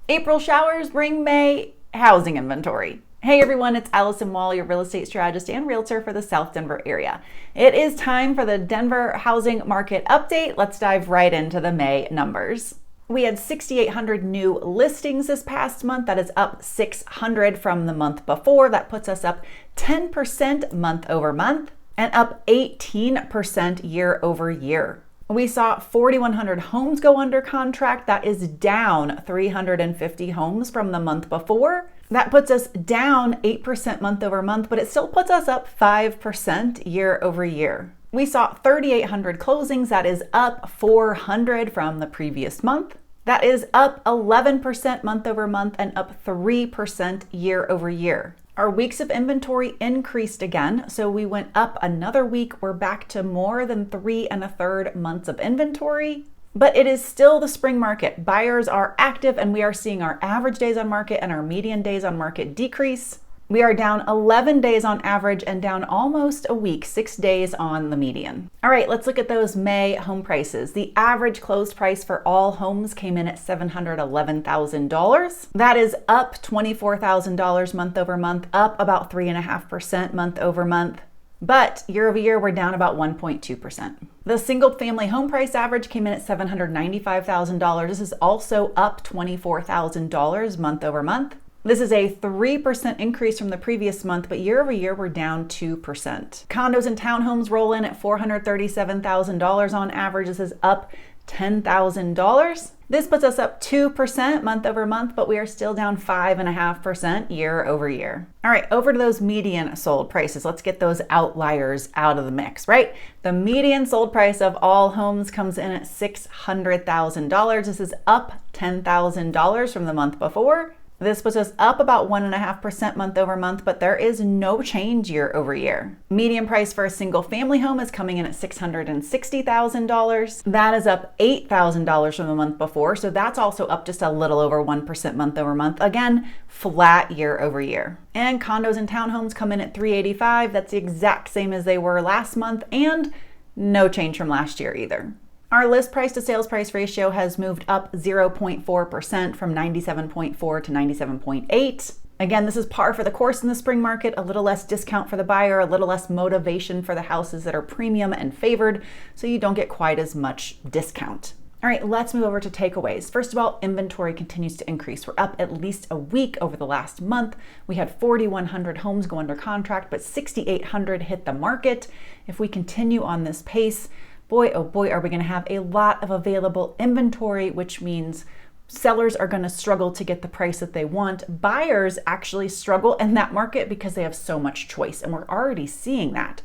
April showers bring May housing inventory. Hey everyone, it's Alyson Wall, your real estate strategist and realtor for the South Denver area. It is time for the Denver housing market update. Let's dive right into the May numbers. We had 6,800 new listings this past month. That is up 600 from the month before. That puts us up 10% month over month and up 18% year over year. We saw 4,100 homes go under contract. That is down 350 homes from the month before. That puts us down 8% month over month, but it still puts us up 5% year over year. We saw 3,800 closings. That is up 400 from the previous month. That is up 11% month over month and up 3% year over year. Our weeks of inventory increased again, so we went up another week. We're back to more than 3 1/3 months of inventory, but it is still the spring market. Buyers are active and we are seeing our average days on market and our median days on market decrease. We are down 11 days on average and down almost a week, 6 days on the median. All right, let's look at those May home prices. The average closed price for all homes came in at $711,000. That is up $24,000 month over month, up about 3.5% month over month. But year over year, we're down about 1.2%. The single family home price average came in at $795,000. This is also up $24,000 month over month. This is a 3% increase from the previous month, but year over year, we're down 2%. Condos and townhomes roll in at $437,000 on average. This is up $10,000. This puts us up 2% month over month, but we are still down 5.5% year over year. All right, over to those median sold prices. Let's get those outliers out of the mix, right? The median sold price of all homes comes in at $600,000. This is up $10,000 from the month before. This puts us up about 1.5% month over month, but there is no change year over year. Median price for a single family home is coming in at $660,000. That is up $8,000 from the month before, so that's also up just a little over 1% month over month. Again, flat year over year. And condos and townhomes come in at $385,000. That's the exact same as they were last month, and no change from last year either. Our list price to sales price ratio has moved up 0.4% from 97.4 to 97.8. Again, this is par for the course in the spring market, a little less discount for the buyer, a little less motivation for the houses that are premium and favored, so you don't get quite as much discount. All right, let's move over to takeaways. First of all, inventory continues to increase. We're up at least a week over the last month. We had 4,100 homes go under contract, but 6,800 hit the market. If we continue on this pace, boy, oh boy, are we going to have a lot of available inventory, which means sellers are going to struggle to get the price that they want. Buyers actually struggle in that market because they have so much choice, and we're already seeing that.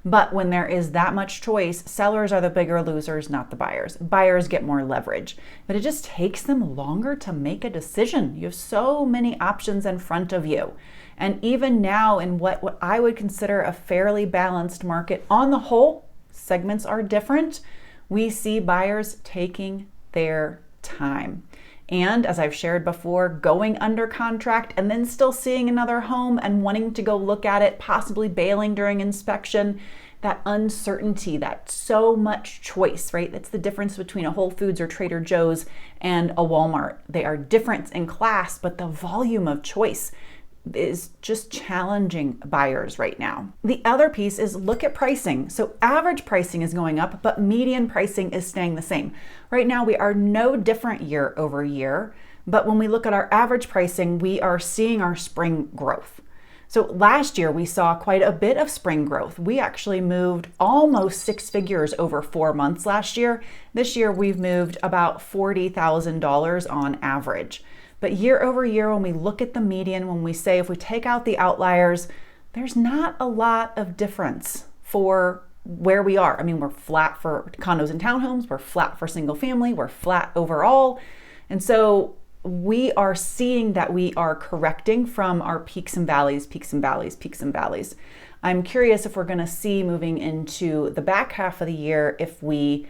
But when there is that much choice, sellers are the bigger losers, not the buyers. Buyers get more leverage, but it just takes them longer to make a decision. You have so many options in front of you. And even now, in what I would consider a fairly balanced market on the whole, segments are different. We see buyers taking their time. And as I've shared before, going under contract and then still seeing another home and wanting to go look at it, possibly bailing during inspection, that uncertainty, that so much choice, right? That's the difference between a Whole Foods or Trader Joe's and a Walmart. They are different in class, but the volume of choice is just challenging buyers right now. The other piece is look at pricing. So average pricing is going up, but median pricing is staying the same. Right now, we are no different year over year, but when we look at our average pricing, we are seeing our spring growth. So last year, we saw quite a bit of spring growth. We actually moved almost 6 figures over 4 months last year. This year, we've moved about $40,000 on average. But year over year, when we look at the median, when we say if we take out the outliers, there's not a lot of difference for where we are. I mean, we're flat for condos and townhomes, we're flat for single family, we're flat overall. And so we are seeing that we are correcting from our peaks and valleys, peaks and valleys, peaks and valleys. I'm curious if we're going to see moving into the back half of the year if we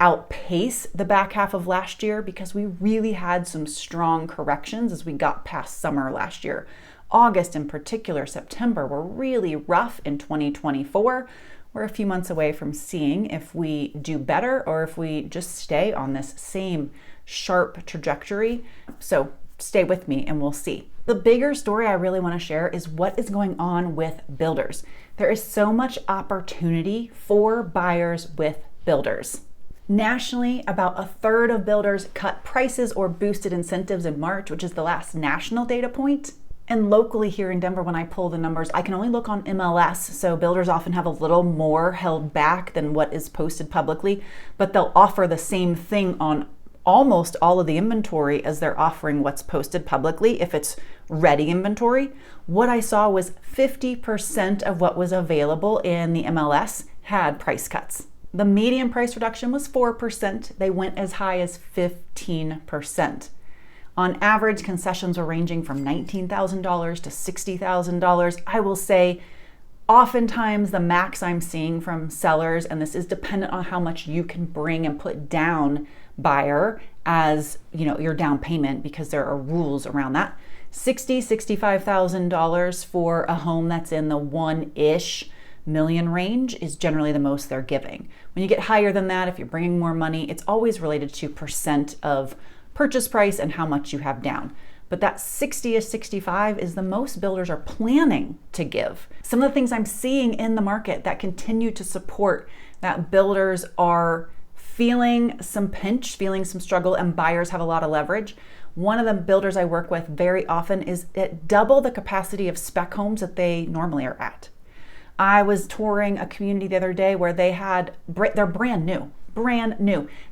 outpace the back half of last year, because we really had some strong corrections as we got past summer last year. August in particular, September were really rough in 2024. We're a few months away from seeing if we do better or if we just stay on this same sharp trajectory. So stay with me and we'll see. The bigger story I really want to share is what is going on with builders. There is so much opportunity for buyers with builders. Nationally, about a third of builders cut prices or boosted incentives in March, which is the last national data point. And locally here in Denver, when I pull the numbers, I can only look on MLS. So builders often have a little more held back than what is posted publicly, but they'll offer the same thing on almost all of the inventory as they're offering what's posted publicly if it's ready inventory. What I saw was 50% of what was available in the MLS had price cuts. The median price reduction was 4%. They went as high as 15%. On average, concessions were ranging from $19,000 to $60,000. I will say, oftentimes the max I'm seeing from sellers, and this is dependent on how much you can bring and put down, buyer, as your down payment, because there are rules around that. $65,000 for a home that's in the $1-ish million range is generally the most they're giving. When you get higher than that, if you're bringing more money, it's always related to percent of purchase price and how much you have down. But that 60 to 65 is the most builders are planning to give. Some of the things I'm seeing in the market that continue to support that builders are feeling some pinch, feeling some struggle, and buyers have a lot of leverage. One of the builders I work with very often is at double the capacity of spec homes that they normally are at. I was touring a community the other day where they're brand new.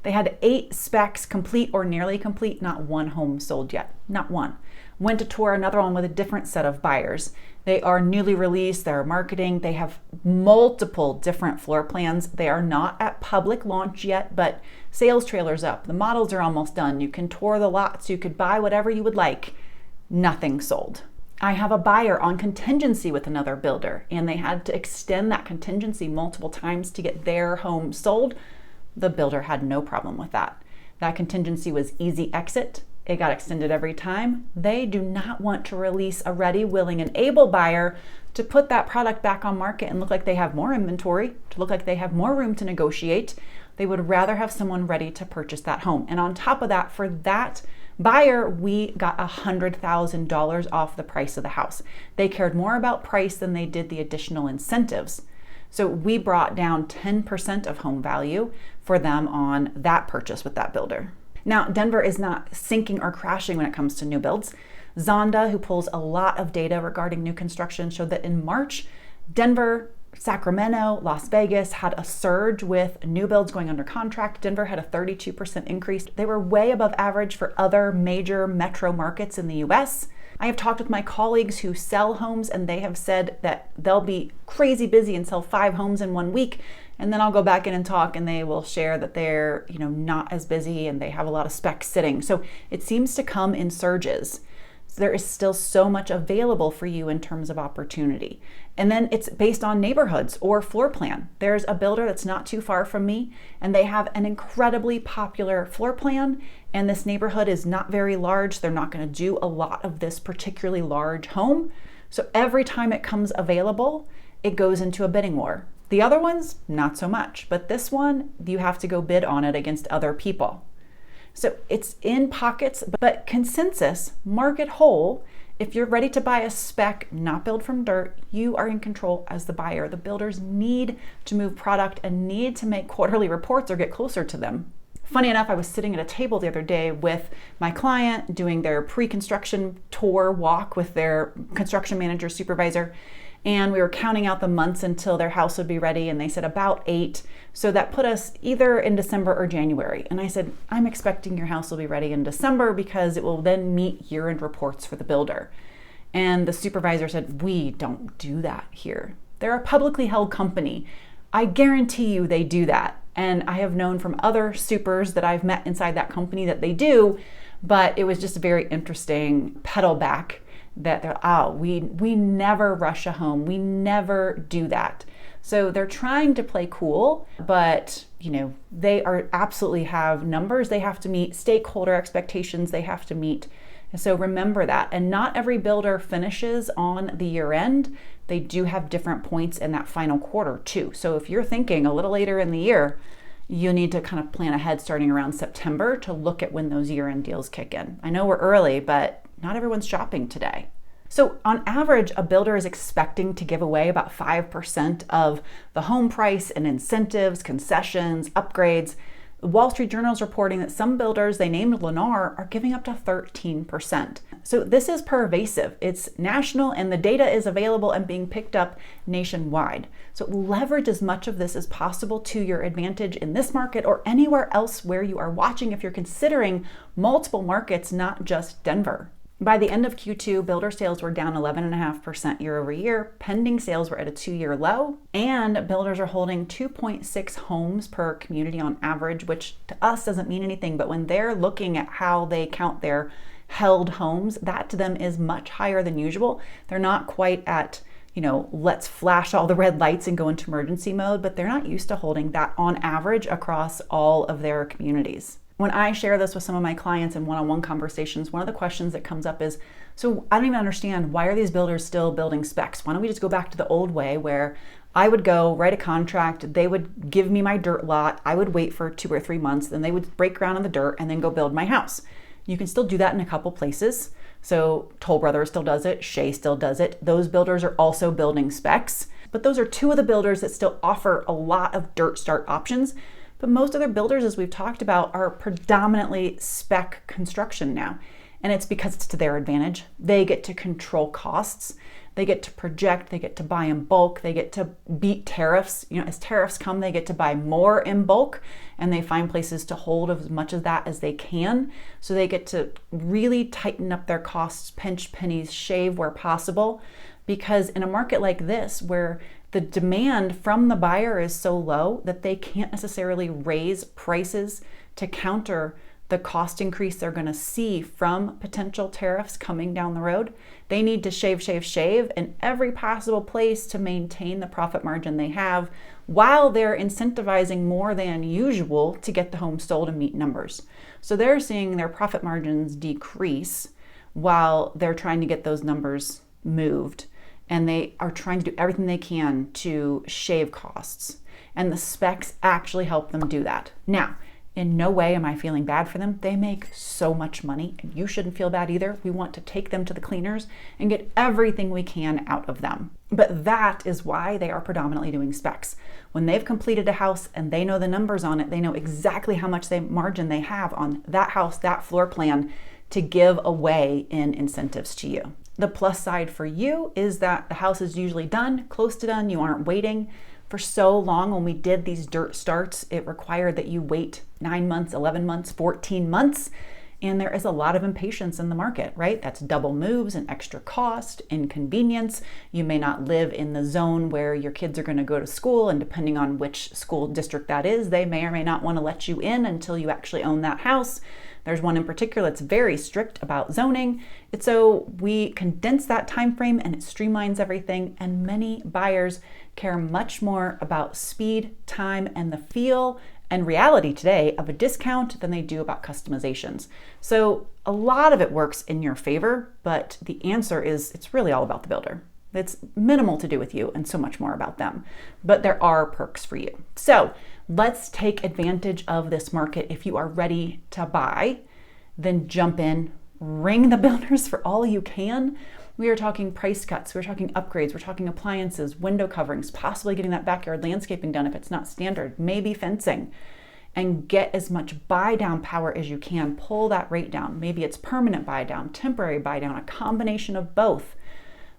They had 8 specs, complete or nearly complete, not one home sold yet, not one. Went to tour another one with a different set of buyers. They are newly released, they're marketing, they have multiple different floor plans. They are not at public launch yet, but sales trailers up. The models are almost done. You can tour the lots, you could buy whatever you would like. Nothing sold. I have a buyer on contingency with another builder, and they had to extend that contingency multiple times to get their home sold. The builder had no problem with that. That contingency was easy exit. It got extended every time. They do not want to release a ready, willing, and able buyer to put that product back on market and look like they have more inventory, to look like they have more room to negotiate. They would rather have someone ready to purchase that home. And on top of that, for that buyer, we got $100,000 off the price of the house. They cared more about price than they did the additional incentives. So we brought down 10% of home value for them on that purchase with that builder. Now, Denver is not sinking or crashing when it comes to new builds. Zonda, who pulls a lot of data regarding new construction, showed that in March, Denver, Sacramento, Las Vegas had a surge with new builds going under contract. Denver had a 32% increase. They were way above average for other major metro markets in the US. I have talked with my colleagues who sell homes, and they have said that they'll be crazy busy and sell 5 homes in 1 week. And then I'll go back in and talk, and they will share that they're, not as busy and they have a lot of specs sitting. So it seems to come in surges. So there is still so much available for you in terms of opportunity. And then it's based on neighborhoods or floor plan. There's a builder that's not too far from me, and they have an incredibly popular floor plan. And this neighborhood is not very large. They're not going to do a lot of this particularly large home. So every time it comes available, it goes into a bidding war. The other ones, not so much. But this one, you have to go bid on it against other people. So it's in pockets, but consensus, market whole, if you're ready to buy a spec, not build from dirt, you are in control as the buyer. The builders need to move product and need to make quarterly reports or get closer to them. Funny enough, I was sitting at a table the other day with my client doing their pre-construction tour walk with their construction manager supervisor, and we were counting out the months until their house would be ready, and they said about 8. So that put us either in December or January. And I said, I'm expecting your house will be ready in December because it will then meet year-end reports for the builder. And the supervisor said, we don't do that here. They're a publicly held company. I guarantee you they do that. And I have known from other supers that I've met inside that company that they do, but it was just a very interesting pedal back that they're, we never rush a home. We never do that. So they're trying to play cool, but they are absolutely have numbers they have to meet, stakeholder expectations they have to meet. And so remember that. And not every builder finishes on the year end. They do have different points in that final quarter too. So if you're thinking a little later in the year, you need to kind of plan ahead starting around September to look at when those year-end deals kick in. I know we're early, but not everyone's shopping today. So on average, a builder is expecting to give away about 5% of the home price in incentives, concessions, upgrades. The Wall Street Journal is reporting that some builders they named Lennar are giving up to 13%. So this is pervasive. It's national and the data is available and being picked up nationwide. So leverage as much of this as possible to your advantage in this market or anywhere else where you are watching if you're considering multiple markets, not just Denver. By the end of Q2, builder sales were down 11.5% year over year. Pending sales were at a 2-year low, and builders are holding 2.6 homes per community on average, which to us doesn't mean anything, but when they're looking at how they count their held homes, that to them is much higher than usual. They're not quite at, let's flash all the red lights and go into emergency mode, but they're not used to holding that on average across all of their communities. When I share this with some of my clients in one-on-one conversations, one of the questions that comes up is, so I don't even understand, why are these builders still building specs? Why don't we just go back to the old way where I would go write a contract, they would give me my dirt lot, I would wait for 2 or 3 months, then they would break ground on the dirt and then go build my house. You can still do that in a couple places. So Toll Brothers still does it, Shea still does it. Those builders are also building specs, but those are 2 of the builders that still offer a lot of dirt start options. But most other builders, as we've talked about, are predominantly spec construction now. And it's because it's to their advantage. They get to control costs. They get to project. They get to buy in bulk. They get to beat tariffs. As tariffs come, they get to buy more in bulk. And they find places to hold as much of that as they can. So they get to really tighten up their costs, pinch pennies, shave where possible. Because in a market like this, where the demand from the buyer is so low that they can't necessarily raise prices to counter the cost increase they're going to see from potential tariffs coming down the road. They need to shave in every possible place to maintain the profit margin they have while they're incentivizing more than usual to get the home sold and meet numbers. So they're seeing their profit margins decrease while they're trying to get those numbers moved. And they are trying to do everything they can to shave costs. And the specs actually help them do that. Now, in no way am I feeling bad for them. They make so much money, and you shouldn't feel bad either. We want to take them to the cleaners and get everything we can out of them. But that is why they are predominantly doing specs. When they've completed a house and they know the numbers on it, they know exactly how much margin they have on that house, that floor plan, to give away in incentives to you. The plus side for you is that the house is usually done, close to done. You aren't waiting for so long. When we did these dirt starts, it required that you wait 9 months, 11 months, 14 months. And there is a lot of impatience in the market, right? That's double moves and extra cost, inconvenience. You may not live in the zone where your kids are going to go to school. And depending on which school district that is, they may or may not want to let you in until you actually own that house. There's one in particular that's very strict about zoning. And so we condense that time frame and it streamlines everything. And many buyers care much more about speed, time, and the feel and reality today of a discount than they do about customizations. So a lot of it works in your favor, but the answer is it's really all about the builder. It's minimal to do with you and so much more about them, but there are perks for you. So let's take advantage of this market. If you are ready to buy, then jump in, ring the builders for all you can. We are talking price cuts, we're talking upgrades, we're talking appliances, window coverings, possibly getting that backyard landscaping done if it's not standard, maybe fencing, and get as much buy down power as you can. Pull that rate down. Maybe it's permanent buy down, temporary buy down, a combination of both.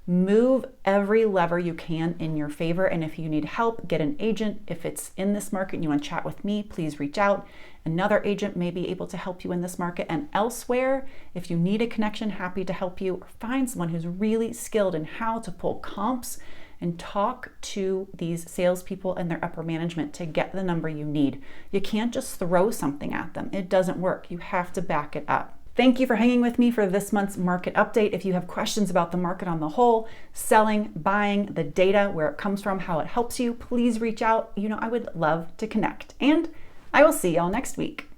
Move every lever you can in your favor. And if you need help, get an agent. If it's in this market and you want to chat with me, please reach out. Another agent may be able to help you in this market and elsewhere. If you need a connection, happy to help you, or find someone who's really skilled in how to pull comps and talk to these salespeople and their upper management to get the number you need. You can't just throw something at them. It doesn't work. You have to back it up. Thank you for hanging with me for this month's market update. If you have questions about the market on the whole, selling, buying, the data, where it comes from, how it helps you, please reach out. I would love to connect. And I will see y'all next week.